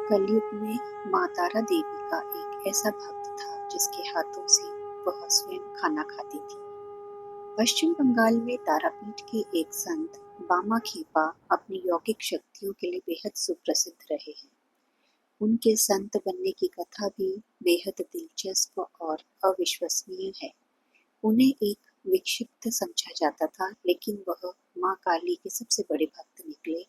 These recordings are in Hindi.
कलयुग में माँ तारा देवी का एक ऐसा भक्त था जिसके हाथों से वह स्वयं खाना खाती थी। पश्चिम बंगाल में तारापीठ के एक संत बामा खेपा अपनी यौगिक शक्तियों के लिए बेहद सुप्रसिद्ध रहे हैं। उनके संत बनने की कथा भी बेहद दिलचस्प और अविश्वसनीय है। उन्हें एक विक्षिप्त समझा जाता था, लेकिन वह माँ काली के सबसे बड़े भक्त निकले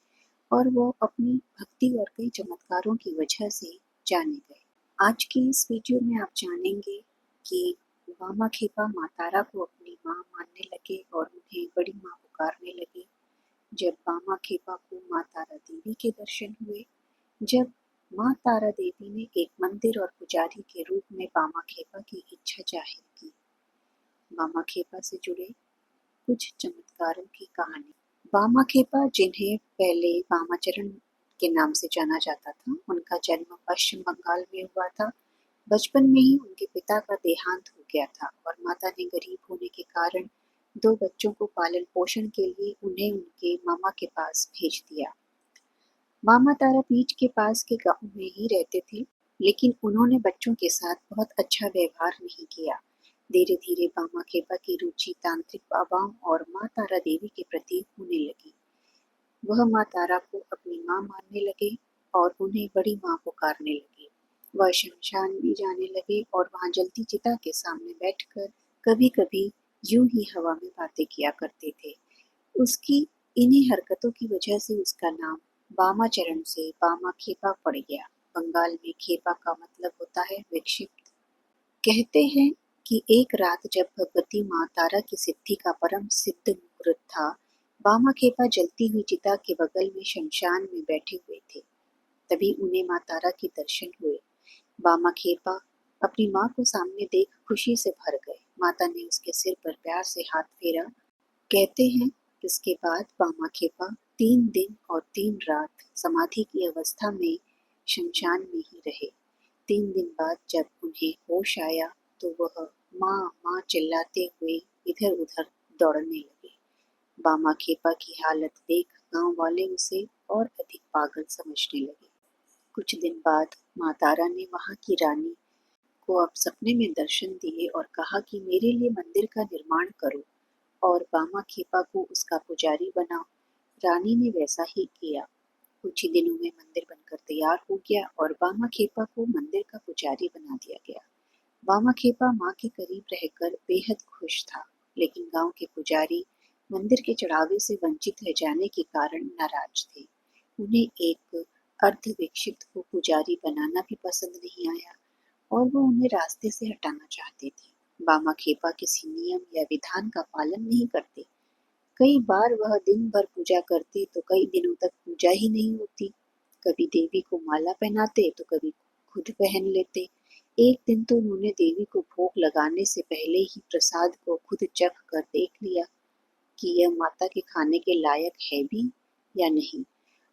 और वो अपनी भक्ति और कई चमत्कारों की वजह से जाने गए। आज की इस वीडियो में आप जानेंगे कि बामा खेपा माँ तारा को अपनी माँ मानने लगे और उन्हें बड़ी माँ पुकारने लगे। जब बामा खेपा को माँ तारा देवी के दर्शन हुए, जब माँ तारा देवी ने एक मंदिर और पुजारी के रूप में बामा खेपा की इच्छा जाहिर की। बामा खेपा से जुड़े कुछ चमत्कारों की कहानी। बामा खेपा, जिन्हें पहले बामाचरण के नाम से जाना जाता था, उनका जन्म पश्चिम बंगाल में हुआ था। बचपन में ही उनके पिता का देहांत हो गया था और माता ने गरीब होने के कारण दो बच्चों को पालन पोषण के लिए उन्हें उनके मामा के पास भेज दिया। मामा तारापीठ के पास के गांव में ही रहते थे, लेकिन उन्होंने बच्चों के साथ बहुत अच्छा व्यवहार नहीं किया। धीरे धीरे बामा खेपा की रुचि तांत्रिक बाबाओं और माँ तारा देवी के प्रति होने लगी। वह माँ तारा को अपनी माँ मानने लगे और उन्हें बड़ी माँ पुकारने लगे। वह शमशान भी जाने लगे और वहां जलती चिता के सामने बैठकर कभी कभी यूं ही हवा में बातें किया करते थे। उसकी इन्हीं हरकतों की वजह से उसका नाम बामाचरण से बामा खेपा पड़ गया। बंगाल में खेपा का मतलब होता है विक्षिप्त। कहते हैं कि एक रात जब भगवती माँ तारा की सिद्धि का परम सिद्ध मुहूर्त था, बामा खेपा जलती हुई चिता के बगल में शमशान में बैठे हुए थे। तभी उन्हें माँ तारा के दर्शन हुए। बामा खेपा अपनी माँ को सामने देख खुशी से भर गए। माता ने उसके सिर पर प्यार से हाथ फेरा। कहते हैं इसके बाद बामा खेपा 3 दिन और 3 रात समाधि की अवस्था में शमशान में ही रहे। 3 दिन बाद जब उन्हें होश आया तो वह माँ माँ चिल्लाते हुए इधर उधर दौड़ने लगे। बामा खेपा की हालत देख गांव वाले उसे और अधिक पागल समझने लगे। कुछ दिन बाद माँ तारा ने वहां की रानी को अब सपने में दर्शन दिए और कहा कि मेरे लिए मंदिर का निर्माण करो और बामा खेपा को उसका पुजारी बनाओ। रानी ने वैसा ही किया। कुछ ही दिनों में मंदिर बनकर तैयार हो गया और बामा खेपा को मंदिर का पुजारी बना दिया गया। बामा खेपा माँ के करीब रहकर बेहद खुश था, लेकिन गांव के पुजारी मंदिर के चढ़ावे से वंचित रह जाने के कारण नाराज थे। उन्हें एक अर्ध विक्षिप्त को पुजारी बनाना भी पसंद नहीं आया और वो उन्हें रास्ते से हटाना चाहते थे। बामा खेपा किसी नियम या विधान का पालन नहीं करते। कई बार वह दिन भर पूजा करते तो कई दिनों तक पूजा ही नहीं होती। कभी देवी को माला पहनाते तो कभी खुद पहन लेते। एक दिन तो उन्होंने देवी को भोग लगाने से पहले ही प्रसाद को खुद चख कर देख लिया कि यह माता के खाने के लायक है भी या नहीं,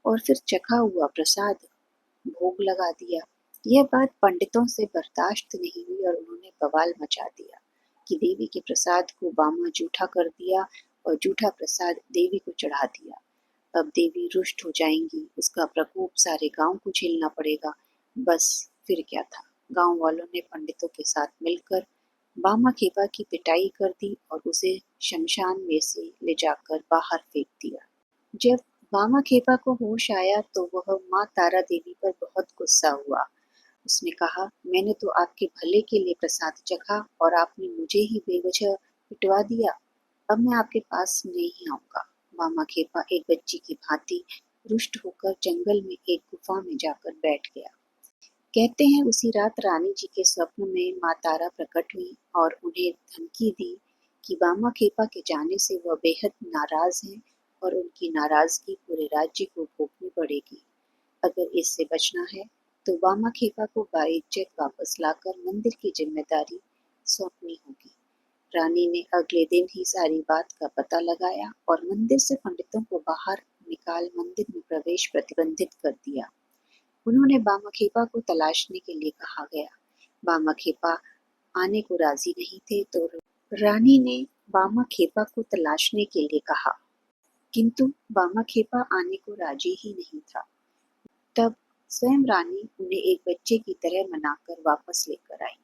और फिर चखा हुआ प्रसाद भोग लगा दिया। यह बात पंडितों से बर्दाश्त नहीं हुई और उन्होंने बवाल मचा दिया कि देवी के प्रसाद को बामा जूठा कर दिया और जूठा प्रसाद देवी को चढ़ा दिया। अब देवी रुष्ट हो जाएंगी, उसका प्रकोप सारे गांव को झेलना पड़ेगा। बस फिर क्या था, गांव वालों ने पंडितों के साथ मिलकर बामा खेपा की पिटाई कर दी और उसे शमशान में से ले जाकर बाहर फेंक दिया। जब बामा खेपा को होश आया तो वह माँ तारा देवी पर बहुत गुस्सा हुआ। उसने कहा, मैंने तो आपके भले के लिए प्रसाद चखा और आपने मुझे ही बेवजह पिटवा दिया। अब मैं आपके पास नहीं आऊंगा। बामा खेपा एक बच्ची की भांति रुष्ट होकर जंगल में एक गुफा में जाकर बैठ गया। कहते हैं उसी रात रानी जी के स्वप्न में माँ तारा प्रकट हुई और उन्हें धमकी दी कि बामा खेपा के जाने से वह बेहद नाराज हैं और उनकी नाराजगी पूरे राज्य को भोगनी पड़ेगी। अगर इससे बचना है तो बामा खेपा को बाइज्जत वापस लाकर मंदिर की जिम्मेदारी सौंपनी होगी। रानी ने अगले दिन ही सारी बात का पता लगाया और मंदिर से पंडितों को बाहर निकाल मंदिर में प्रवेश प्रतिबंधित कर दिया। उन्होंने बामा खेपा को तलाशने के लिए कहा गया। बामा खेपा आने को राजी नहीं थे तो रानी ने बामा खेपा को तलाशने के लिए कहा, किंतु बामा खेपा आने को राजी ही नहीं था। तब स्वयं रानी उन्हें एक बच्चे की तरह मनाकर वापस लेकर आई।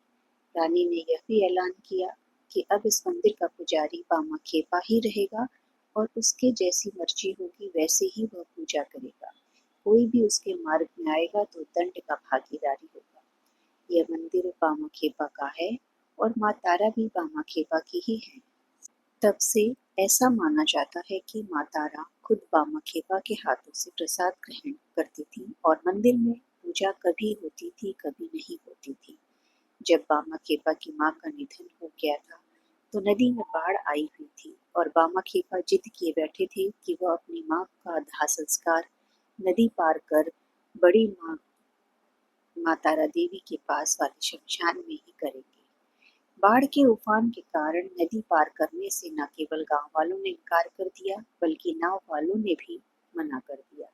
रानी ने यह भी ऐलान किया कि अब इस मंदिर का पुजारी बामा खेपा ही रहेगा और उसके जैसी मर्जी होगी वैसे ही वह पूजा करेगा। कोई भी उसके मार्ग में आएगा तो दंड का भागीदारी होगा। यह मंदिर बामा खेपा का है और माँ तारा भी बामा खेपा की ही है। तब से ऐसा माना जाता है कि माँ तारा खुद बामा खेपा के हाथों से प्रसाद ग्रहण करती थी और मंदिर में पूजा कभी होती थी कभी नहीं होती थी। जब बामा खेपा की माँ का निधन हो गया था तो नदी में बाढ़ आई हुई थी और बामा खेपा जिद किए बैठे थे कि वह अपनी माँ का दाह संस्कार नदी पार कर बड़ी माँ तारा देवी के पास वाले शमशान में ही करेंगे। बाढ़ के उफान के कारण नदी पार करने से न केवल गांव वालों ने इनकार कर दिया बल्कि नाव वालों ने भी मना कर दिया।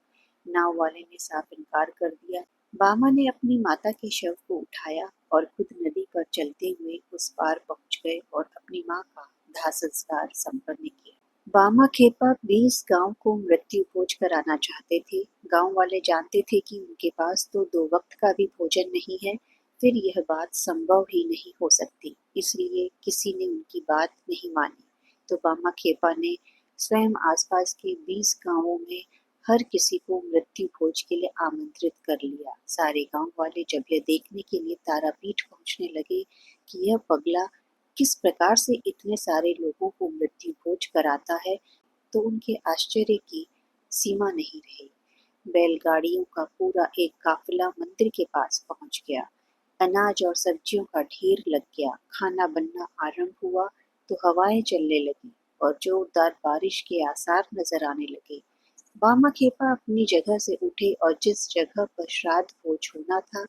नाव वाले ने साफ इनकार कर दिया। बामा ने अपनी माता के शव को उठाया और खुद नदी पर चलते हुए उस पार पहुंच गए और अपनी माँ का दाह संस्कार संपन्न किया। बामा खेपा 20 गांव को मृत्यु भोज कराना चाहते थे। गांव वाले जानते थे कि उनके पास तो 2 वक्त का भी भोजन नहीं है, फिर यह बात संभव ही नहीं हो सकती, इसलिए किसी ने उनकी बात नहीं मानी। तो बामा खेपा ने स्वयं आसपास के 20 गांवों में हर किसी को मृत्यु भोज के लिए आमंत्रित कर लिया। सारे गांव वाले जब यह देखने के लिए तारापीठ पहुंचने लगे कि यह पगला किस प्रकार से इतने सारे लोगों को मृत्यु भोज कराता है, तो उनके आश्चर्य की सीमा नहीं रही। बैलगाड़ियों का पूरा एक काफिला मंदिर के पास पहुंच गया। अनाज और सब्जियों का ढेर लग गया। खाना बनना आरंभ हुआ तो हवाएं चलने लगी और जोरदार बारिश के आसार नजर आने लगे। बामा खेपा अपनी जगह से उठे और जिस जगह पर श्राद्ध भोज होना था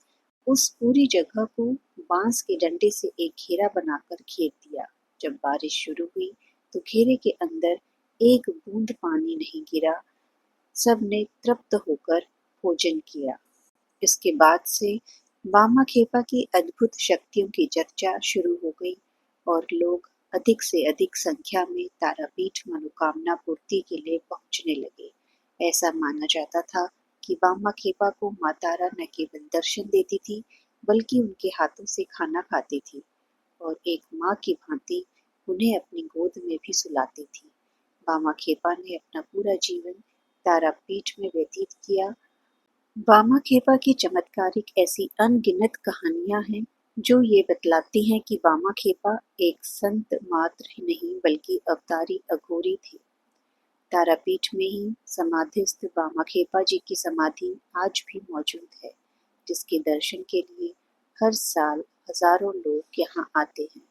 उस पूरी जगह को बांस के डंडे से एक घेरा बनाकर घेर दिया। जब बारिश शुरू हुई तो घेरे के अंदर एक बूंद पानी नहीं गिरा। सब ने तृप्त होकर भोजन किया। इसके बाद से बामा खेपा की अद्भुत शक्तियों की चर्चा शुरू हो गई और लोग अधिक से अधिक संख्या में तारापीठ मनोकामना पूर्ति के लिए पहुंचने लगे। ऐसा माना जाता था कि बामा खेपा को माँ तारा न केवल दर्शन देती थी बल्कि उनके हाथों से खाना खाती थी और एक माँ की भांति उन्हें अपनी गोद में भी सुलाती थी। बामा खेपा ने अपना पूरा जीवन तारापीठ में व्यतीत किया। बामा खेपा की चमत्कारिक ऐसी अनगिनत कहानियां हैं जो ये बतलाती हैं कि बामा खेपा एक संत मात्र ही नहीं बल्कि अवतारी अघोरी थे। तारापीठ में ही समाधिस्थ बामा खेपा जी की समाधि आज भी मौजूद है, जिसके दर्शन के लिए हर साल हजारों लोग यहाँ आते हैं।